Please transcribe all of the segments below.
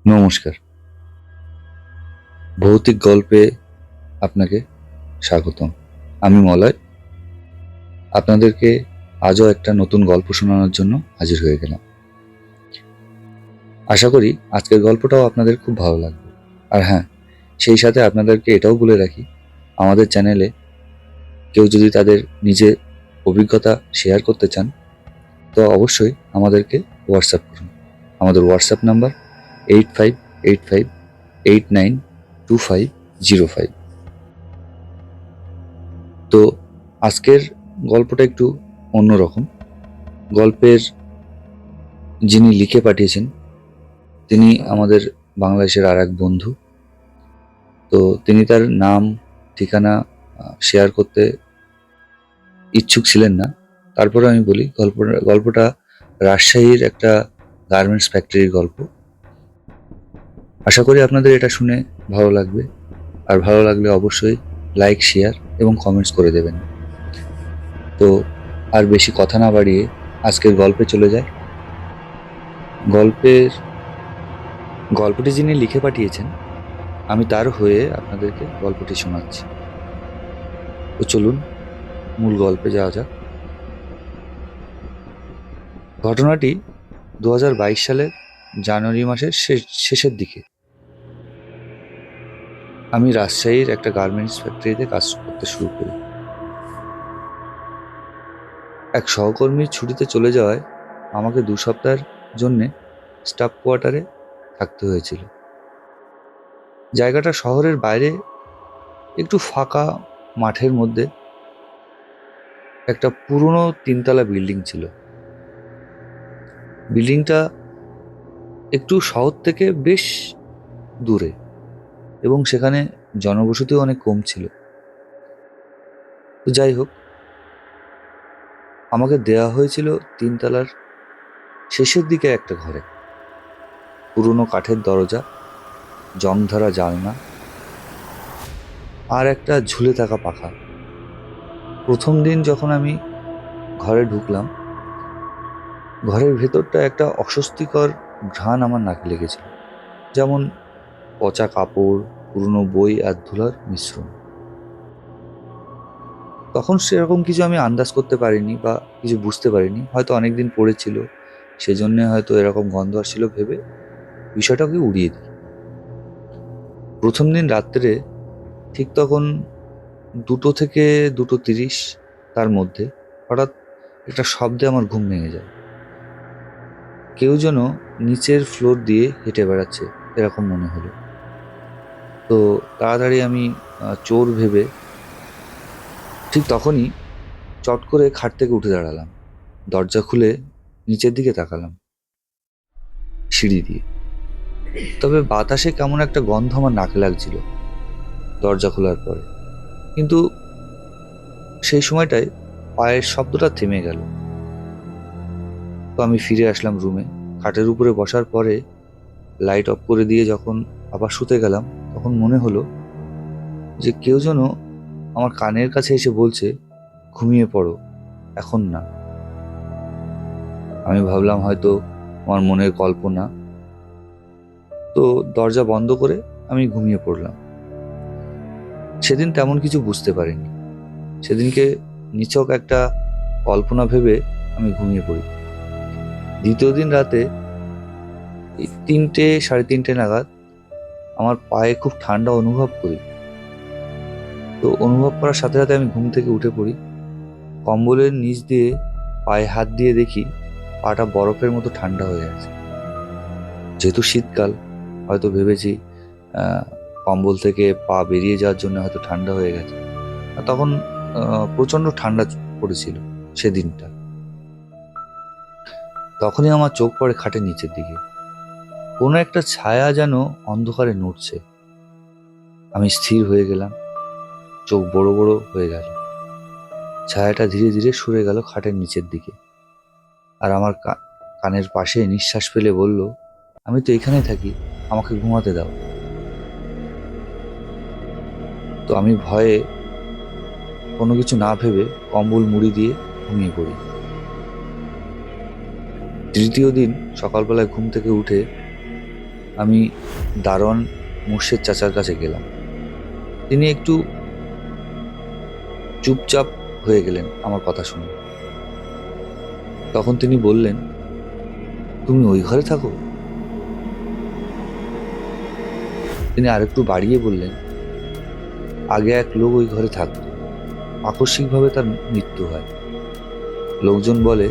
নমস্কার। ভৌতিক গল্পে আপনাকে স্বাগতম। আমি মলয়। আপনাদেরকে আজও একটা নতুন গল্প শোনানোর জন্য হাজির হয়ে গেলাম। আশা করি আজকের গল্পটাও আপনাদের খুব ভালো লাগবে। আর হ্যাঁ, সেই সাথে আপনাদেরকে এটাও বলে রাখি, আমাদের চ্যানেলে কেউ যদি তাদের নিজের অভিজ্ঞতা শেয়ার করতে চান, তো অবশ্যই আমাদেরকে হোয়াটসঅ্যাপ করুন। আমাদের হোয়াটসঅ্যাপ নাম্বার 8585892505। তো আজকের গল্পটা একটু অন্যরকম। গল্পের যিনি লিখে পাঠিয়েছেন তিনি আমাদের বাংলাদেশের আর এক বন্ধু। তো তিনি তার নাম ঠিকানা শেয়ার করতে ইচ্ছুক ছিলেন না। তারপরে আমি বলি, গল্পটা রাজশাহীর একটা গার্মেন্টস ফ্যাক্টরির গল্প। আশা করি আপনাদের এটা শুনে ভালো লাগবে। আর ভালো লাগলে অবশ্যই লাইক, শেয়ার এবং কমেন্টস করে দেবেন। তো আর বেশি কথা না বাড়িয়ে আজকের গল্পে চলে যায়। গল্পটি যিনি লিখে পাঠিয়েছেন, আমি তার হয়ে আপনাদেরকে গল্পটি শোনাচ্ছি। তো চলুন মূল গল্পে যাওয়া যাক। ঘটনাটি 2022 সালের জানুয়ারি মাসের শেষের দিকে। আমি রাজশাহীর একটা গার্মেন্টস ফ্যাক্টরিতে কাজ করতে শুরু করি। এক সহকর্মীর ছুটিতে চলে যাওয়ায় আমাকে 2 সপ্তাহের জন্যে স্টাফ কোয়ার্টারে থাকতে হয়েছিল। জায়গাটা শহরের বাইরে, একটু ফাঁকা মাঠের মধ্যে একটা পুরনো 3 তলা বিল্ডিং ছিল। বিল্ডিংটা একটু শহর থেকে বেশ দূরে এবং সেখানে জনবসতিও অনেক কম ছিল। তো যাই হোক, আমাকে দেওয়া হয়েছিল 3 তলার শেষের দিকে একটা ঘরে। পুরনো কাঠের দরজা, জংধরা জানলা আর একটা ঝুলে থাকা পাখা। প্রথম দিন যখন আমি ঘরে ঢুকলাম, ঘরের ভেতরটা একটা অস্বস্তিকর ঘ্রাণ আমার নাকে লেগেছিল, যেমন পচা কাপড়, পুরনো বই আর ধুলার মিশ্রণ। তখন সেরকম কিছু আমি আন্দাজ করতে পারিনি বা কিছু বুঝতে পারিনি। হয়তো অনেকদিন পড়েছিল, সেজন্য হয়তো এরকম গন্ধ আসছিল ভেবে বিষয়টাকে উড়িয়ে দিই। প্রথম দিন রাত্রে ঠিক তখন 2টো থেকে 2:30 তার মধ্যে হঠাৎ একটা শব্দে আমার ঘুম ভেঙে যায়। কেউ যেন নিচের ফ্লোর দিয়ে হেঁটে বেড়াচ্ছে, এরকম মনে হলো। তো তাড়াতাড়ি আমি চোর ভেবে ঠিক তখনই চট করে খাট থেকে উঠে দাঁড়ালাম। দরজা খুলে নিচের দিকে তাকালাম, সিঁড়ি দিয়ে। তবে বাতাসে কেমন একটা গন্ধ আমার নাকে লাগছিল দরজা খোলার পরে। কিন্তু সেই সময়টায় পায়ের শব্দটা থেমে গেল। তো আমি ফিরে আসলাম রুমে। খাটের উপরে বসার পরে লাইট অফ করে দিয়ে যখন আবার শুতে গেলাম, তখন মনে হলো যে কেউ যেন আমার কানের কাছে এসে বলছে, ঘুমিয়ে পড়ো, এখন না। আমি ভাবলাম হয়তো আমার মনের কল্পনা। তো দরজা বন্ধ করে আমি ঘুমিয়ে পড়লাম। সেদিন তেমন কিছু বুঝতে পারিনি। সেদিনকে নিছক একটা কল্পনা ভেবে আমি ঘুমিয়ে পড়ি। দ্বিতীয় দিন রাতে এই 3টে, 3:30 নাগাদ আমার পায়ে খুব ঠান্ডা অনুভব করি। তো অনুভব করার সাথে সাথে আমি ঘুম থেকে উঠে পড়ি। কম্বলের নিচ দিয়ে পায়ে হাত দিয়ে দেখি পাটা বরফের মতো ঠান্ডা হয়ে আছে। যেহেতু শীতকাল, হয়তো ভেবেছি কম্বল থেকে পা বেরিয়ে যাওয়ার জন্য হয়তো ঠান্ডা হয়ে গেছে। আর তখন প্রচণ্ড ঠান্ডা পড়েছিল সেদিনটা। তখনই আমার চোখ পড়ে খাটের নিচের দিকে। কোনো একটা ছায়া যেন অন্ধকারে নড়ছে। আমি স্থির হয়ে গেলাম, চোখ বড় বড় হয়ে গেল। ছায়াটা ধীরে ধীরে সরে গেল খাটের নিচের দিকে, আর আমার কানের পাশে নিঃশ্বাস ফেলে বলল, আমি তো এখানেই থাকি, আমাকে ঘুমাতে দাও। তো আমি ভয়ে কোনো কিছু না ভেবে কম্বল মুড়ি দিয়ে ঘুমিয়ে পড়ি। তৃতীয় দিন সকালবেলায় ঘুম থেকে উঠে আমি দারোয়ান মুর্শেদ চাচার কাছে গেলাম। তিনি একটু চুপচাপ হয়ে গেলেন আমার কথা শুনে। তখন তিনি বললেন, তুমি ওই ঘরে থাকো? তিনি আরেকটু বাড়িয়ে বললেন, আগে এক লোক ওই ঘরে থাকতো, আকস্মিকভাবে তার মৃত্যু হয়। লোকজন বলে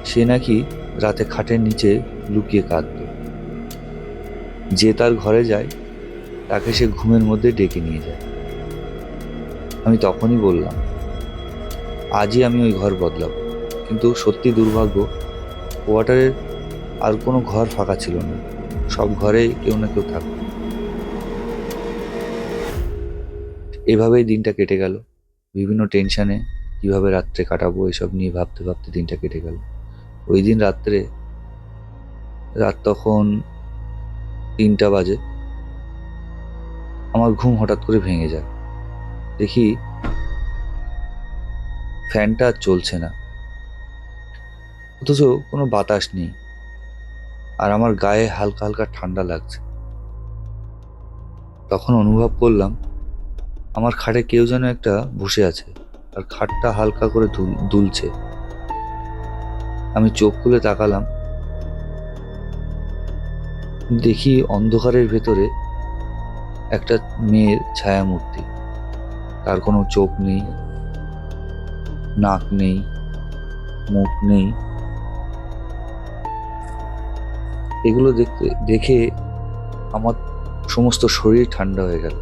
সে নাকি রাতে খাটের নিচে লুকিয়ে কাঁদত। যে তার ঘরে যায় তাকে সে ঘুমের মধ্যে ডেকে নিয়ে যায়। আমি তখনই বললাম, আজই আমি ওই ঘর বদলাবো। কিন্তু সত্যি দুর্ভাগ্য, কোয়ার্টারের আর কোনো ঘর ফাঁকা ছিল না, সব ঘরে কেউ না কেউ থাকত। এভাবেই দিনটা কেটে গেল, বিভিন্ন টেনশনে কিভাবে রাত্রে কাটাবো এসব নিয়ে ভাবতে ভাবতে দিনটা কেটে গেল। ওই দিন রাত্রে, রাত তখন 3টা বাজে, আমার ঘুম হঠাৎ করে ভেঙে যায়। দেখি ফ্যানটা আর চলছে না, অথচ কোনো বাতাস নেই, আর আমার গায়ে হালকা হালকা ঠান্ডা লাগছে। তখন অনুভব করলাম আমার খাটে কেউ যেন একটা বসে আছে, আর খাটটা হালকা করে দুলছে। আমি চোখ খুলে তাকালাম, দেখি অন্ধকারের ভেতরে একটা মেয়ের ছায়ামূর্তি। তার কোনো চোখ নেই, নাক নেই, মুখ নেই। এগুলো দেখে আমার সমস্ত শরীর ঠান্ডা হয়ে গেল।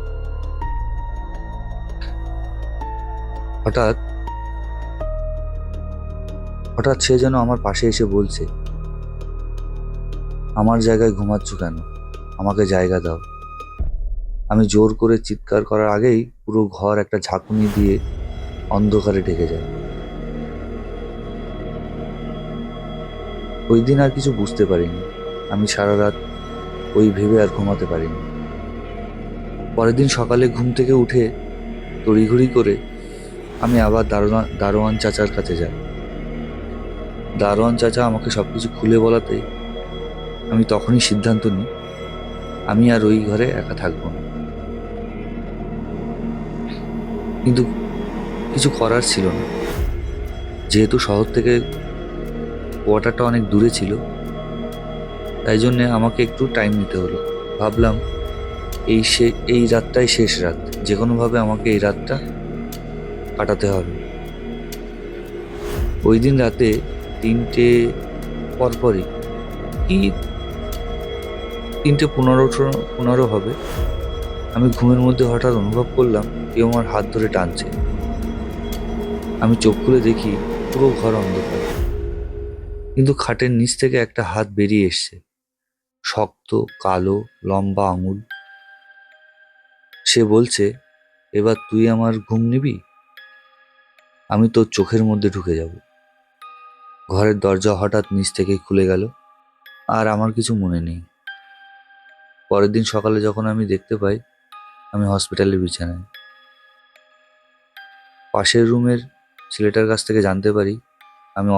হঠাৎ হঠাৎ সে যেন আমার পাশে এসে বলছে, আমার জায়গায় ঘুমাচ্ছ কেন, আমাকে জায়গা দাও। আমি জোর করে চিৎকার করার আগেই পুরো ঘর একটা ঝাঁকুনি দিয়ে অন্ধকারে ঢেকে যায়। ওই দিন আর কিছু বুঝতে পারিনি। আমি সারা রাত ওই ভেবে আর ঘুমাতে পারিনি। পরের দিন সকালে ঘুম থেকে উঠে তড়িঘড়ি করে আমি আবার দারোয়ান চাচার কাছে যাই। দারোয়ান চাচা আমাকে সবকিছু খুলে বলাতে আমি তখনই সিদ্ধান্ত নিই, আমি আর ওই ঘরে একা থাকবো না। কিন্তু কিছু করার ছিল না, যেহেতু শহর থেকে কোয়ার্টারটা অনেক দূরে ছিল, তাই জন্যে আমাকে একটু টাইম নিতে হলো। ভাবলাম এই রাতটাই শেষ রাত, যে কোনোভাবে আমাকে এই রাতটা কাটাতে হবে। ওই দিন রাতে 3টে পরপরই, কি 3:15 হবে, আমি ঘুমের মধ্যে হঠাৎ অনুভব করলাম কেউ আমার হাত ধরে টানছে। আমি চোখ খুলে দেখি পুরো ঘর অন্ধকার, কিন্তু খাটের নিচ থেকে একটা হাত বেরিয়ে এসছে, শক্ত, কালো, লম্বা আঙুল। সে বলছে, এবার তুই আমার ঘুম নিবি, আমি তোর চোখের মধ্যে ঢুকে যাব। ঘরের দরজা হঠাৎ নিচ থেকেই খুলে গেল, আর আমার কিছু মনে নেই। পরের দিন সকালে যখন আমি দেখতে পাই আমি হসপিটালের বিছানায়, পাশের রুমের ছেলেটার কাছ থেকে জানতে পারি আমি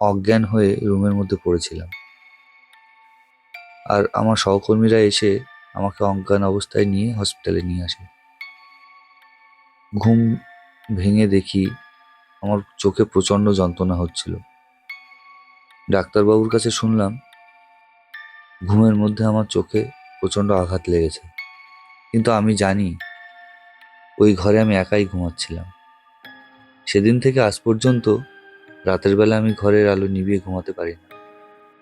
অজ্ঞান হয়ে রুমের মধ্যে পড়েছিলাম, আর আমার সহকর্মীরা এসে আমাকে অজ্ঞান অবস্থায় নিয়ে হসপিটালে নিয়ে আসে। ঘুম ভেঙে দেখি আমার চোখে প্রচণ্ড যন্ত্রণা হচ্ছিল। ডাক্তারবাবুর কাছে শুনলাম ঘুমের মধ্যে আমার চোখে প্রচণ্ড আঘাত লেগেছে, কিন্তু আমি জানি ওই ঘরে আমি একাই ঘুমাচ্ছিলাম। সেদিন থেকে আজ পর্যন্ত রাতের বেলা আমি ঘরের আলো নিভিয়ে ঘুমাতে পারি না,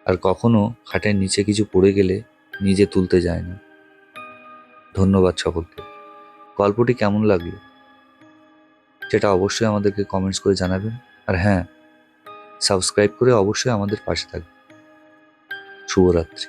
আর কখনো খাটের নিচে কিছু পড়ে গেলে নিজে তুলতে যায় না। ধন্যবাদ সকলকে। গল্পটি কেমন লাগলো সেটা অবশ্যই আমাদেরকে কমেন্টস করে জানাবেন, আর হ্যাঁ, সাবস্ক্রাইব করে অবশ্যই আমাদের পাশে থাকবেন। শুভরাত্রি।